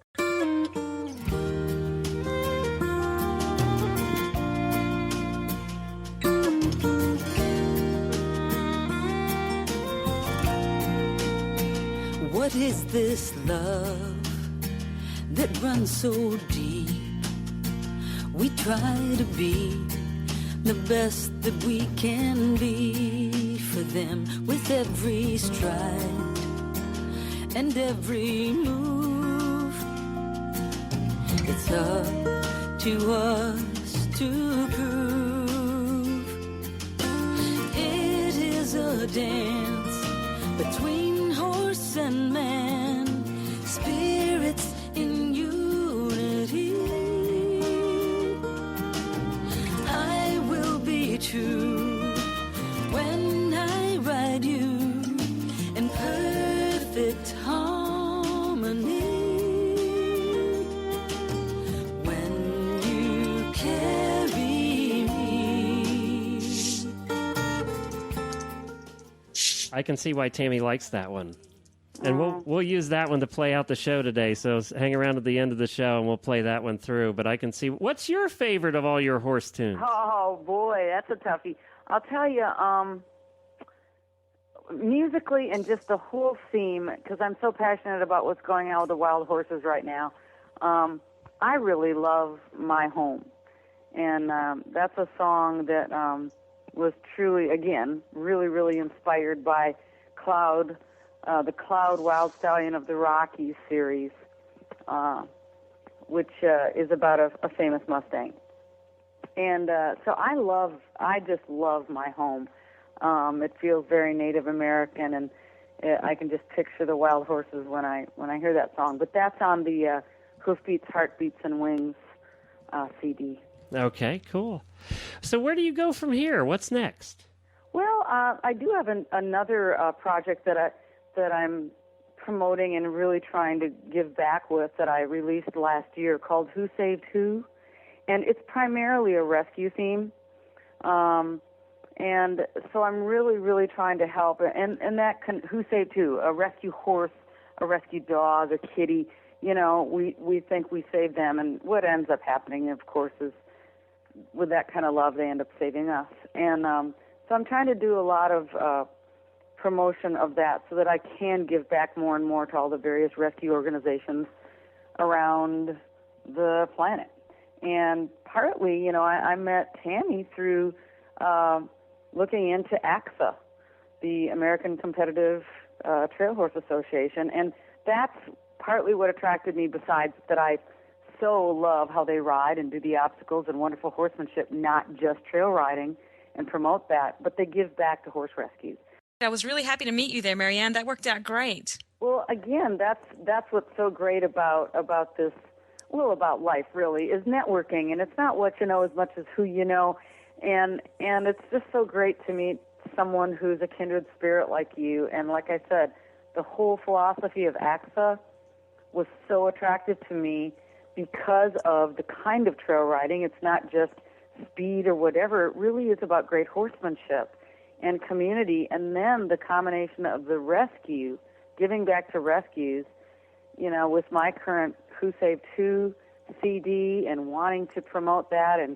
What is this love that runs so deep? We try to be the best that we can be for them with every stride and every move. It's up to us to prove it is a dance between horse and man, spirits in unity. I will be true when I ride you in perfect harmony. When you carry me. I can see why Tammy likes that one. And we'll use that one to play out the show today. So hang around at the end of the show and we'll play that one through. But I can see, what's your favorite of all your horse tunes? Oh boy, that's a toughie. I'll tell you, musically and just the whole theme, because I'm so passionate about what's going on with the wild horses right now. I really love My Home, and that's a song that was truly, again, really, really inspired by Cloud. The Cloud Wild Stallion of the Rockies series, which is about a famous Mustang. And so I just love My Home. It feels very Native American, and I can just picture the wild horses when I hear that song. But that's on the Hoofbeats, Heartbeats, and Wings CD. Okay, cool. So where do you go from here? What's next? Well, I do have another project that I'm promoting and really trying to give back with that I released last year called Who Saved Who? And it's primarily a rescue theme. And so I'm really, really trying to help. And that can, Who Saved Who? A rescue horse, a rescue dog, a kitty. We think we saved them. And what ends up happening, of course, is with that kind of love, they end up saving us. And so I'm trying to do a lot of promotion of that so that I can give back more and more to all the various rescue organizations around the planet. And partly, I met Tammy through looking into AXA, the American Competitive Trail Horse Association, and that's partly what attracted me, besides that I so love how they ride and do the obstacles and wonderful horsemanship, not just trail riding, and promote that, but they give back to horse rescues. I was really happy to meet you there, Marianne. That worked out great. Well, again, that's what's so great about this, about life really, is networking, and it's not what you know as much as who you know, and it's just so great to meet someone who's a kindred spirit like you. And like I said, the whole philosophy of AXA was so attractive to me because of the kind of trail riding. It's not just speed or whatever. It really is about great horsemanship and community, and then the combination of the rescue, giving back to rescues, with my current Who Saved Who CD and wanting to promote that and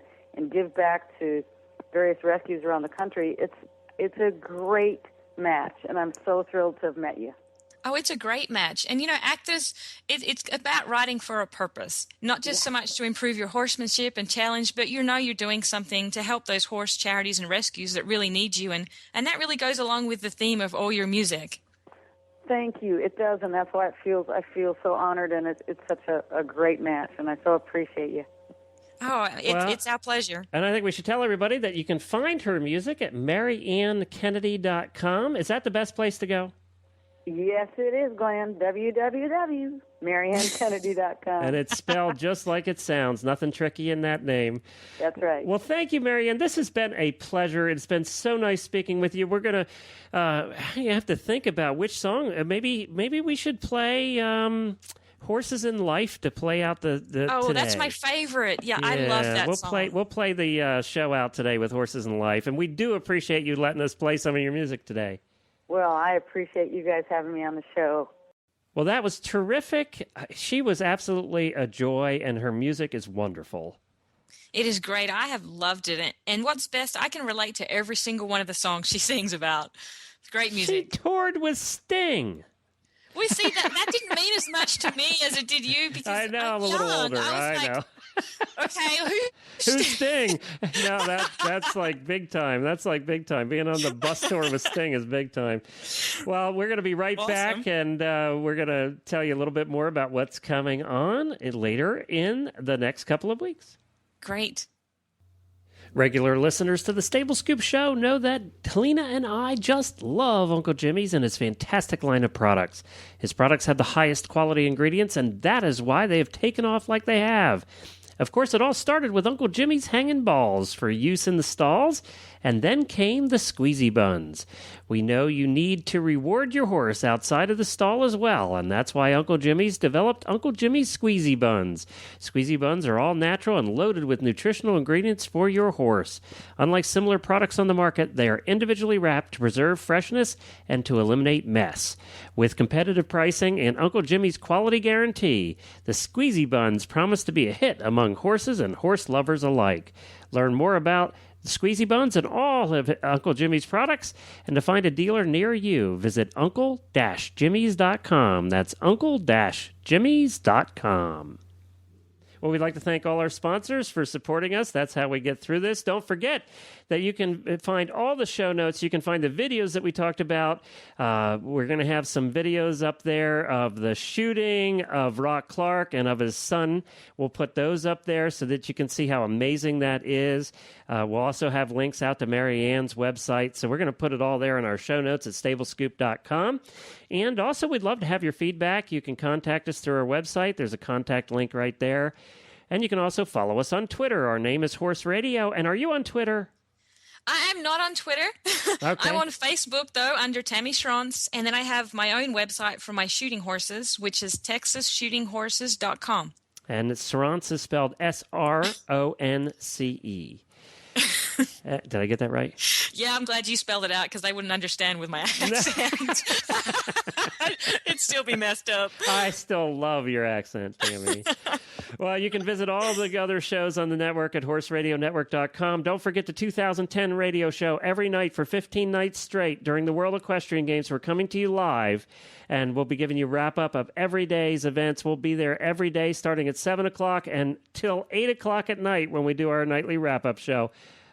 give back to various rescues around the country. It's a great match, and I'm so thrilled to have met you. Oh, it's a great match. And, actors, it's about riding for a purpose, not just so much to improve your horsemanship and challenge, but you're doing something to help those horse charities and rescues that really need you. And that really goes along with the theme of all your music. Thank you. It does, and that's why I feel so honored, and it's such a great match, and I so appreciate you. Oh, it's our pleasure. And I think we should tell everybody that you can find her music at MarianneKennedy.com. Is that the best place to go? Yes, it is, Glenn. www.MarianneKennedy.com. And it's spelled just like it sounds. Nothing tricky in that name. That's right. Well, thank you, Marianne. This has been a pleasure. It's been so nice speaking with you. We're going to you have to think about which song. Maybe we should play Horses in Life to play out the today. That's my favorite. Yeah, I love that song. We'll play the show out today with Horses in Life, and we do appreciate you letting us play some of your music today. Well, I appreciate you guys having me on the show. Well, that was terrific. She was absolutely a joy, and her music is wonderful. It is great. I have loved it. And what's best, I can relate to every single one of the songs she sings about. It's great music. She toured with Sting. We see that didn't mean as much to me as it did you, because I know, I'm a little older. I know. Okay, who's Sting? No, that's like big time. That's like big time. Being on the bus tour with Sting is big time. Well, we're going to be right back, and we're going to tell you a little bit more about what's coming on later in the next couple of weeks. Great. Regular listeners to the Stable Scoop Show know that Helena and I just love Uncle Jimmy's and his fantastic line of products. His products have the highest quality ingredients, and that is why they have taken off like they have. Of course, it all started with Uncle Jimmy's hanging balls for use in the stalls, and then came the squeezy buns. We know you need to reward your horse outside of the stall as well, and that's why Uncle Jimmy's developed Uncle Jimmy's squeezy buns. Squeezy buns are all natural and loaded with nutritional ingredients for your horse. Unlike similar products on the market, they are individually wrapped to preserve freshness and to eliminate mess. With competitive pricing and Uncle Jimmy's quality guarantee, the squeezy buns promise to be a hit among horses and horse lovers alike. Learn more about the Squeezy Buns and all of Uncle Jimmy's products, and to find a dealer near you, visit uncle-jimmys.com. That's uncle-jimmys.com. Well, we'd like to thank all our sponsors for supporting us. That's how we get through this. Don't forget that you can find all the show notes. You can find the videos that we talked about. We're going to have some videos up there of the shooting of Rock Clark and of his son. We'll put those up there so that you can see how amazing that is. We'll also have links out to Marianne's website. So we're going to put it all there in our show notes at stablescoop.com. And also, we'd love to have your feedback. You can contact us through our website. There's a contact link right there. And you can also follow us on Twitter. Our name is Horse Radio. And are you on Twitter? I am not on Twitter. Okay. I'm on Facebook, though, under Tammy Schrantz. And then I have my own website for my shooting horses, which is texasshootinghorses.com. And Schrantz is spelled S-R-O-N-C-E. Did I get that right? Yeah, I'm glad you spelled it out because I wouldn't understand with my accent. It'd still be messed up. I still love your accent, Tammy. Well, you can visit all the other shows on the network at horseradionetwork.com. Don't forget the 2010 radio show every night for 15 nights straight during the World Equestrian Games. We're coming to you live, and we'll be giving you wrap-up of every day's events. We'll be there every day starting at 7 o'clock and till 8 o'clock at night when we do our nightly wrap-up show.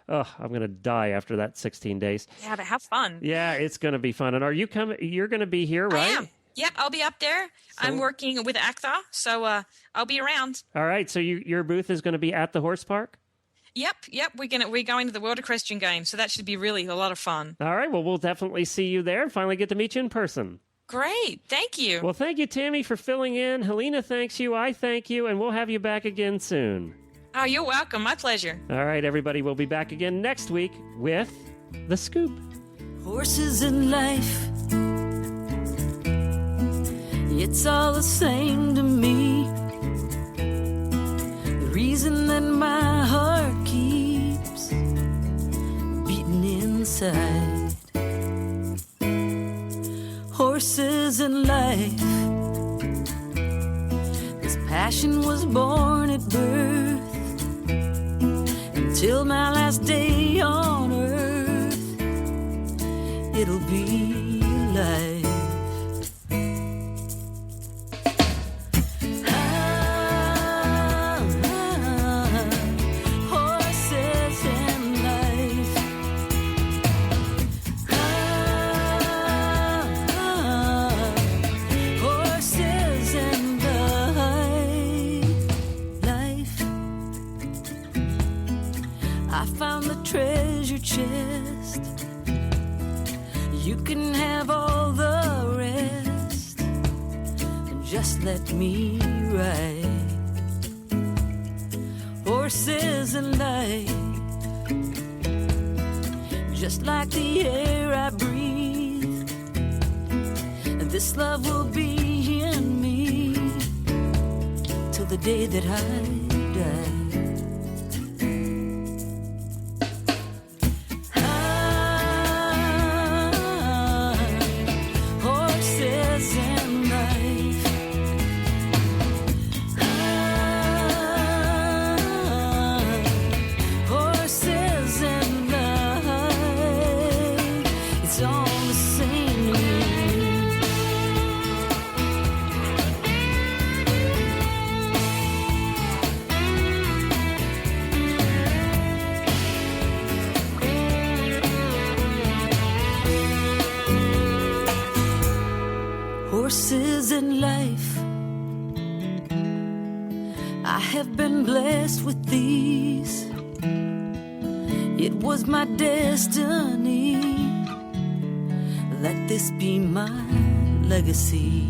Oh, I'm going to die after that 16 days. Yeah, but have fun. Yeah, it's going to be fun. And are you coming? You're going to be here, right? I am. Yep, I'll be up there. I'm working with ACTA, so I'll be around. All right, so your booth is going to be at the horse park? Yep. We're going to the World Equestrian Games, so that should be really a lot of fun. All right, well, we'll definitely see you there and finally get to meet you in person. Great, thank you. Well, thank you, Tammy, for filling in. Helena thanks you, I thank you, and we'll have you back again soon. Oh, you're welcome. My pleasure. All right, everybody, we'll be back again next week with The Scoop. Horses in life, it's all the same to me. The reason that my heart keeps beating inside. Horses in life, this passion was born at birth. Till my last day on earth, it'll be life. Horses and life. Horses and life. I found the treasure chest. You can have all the rest, and just let me ride. Horses and life, just like the air I breathe. And this love will be in me till the day that I die. Horses in life, I have been blessed with these. It was my destiny. Let this be my legacy.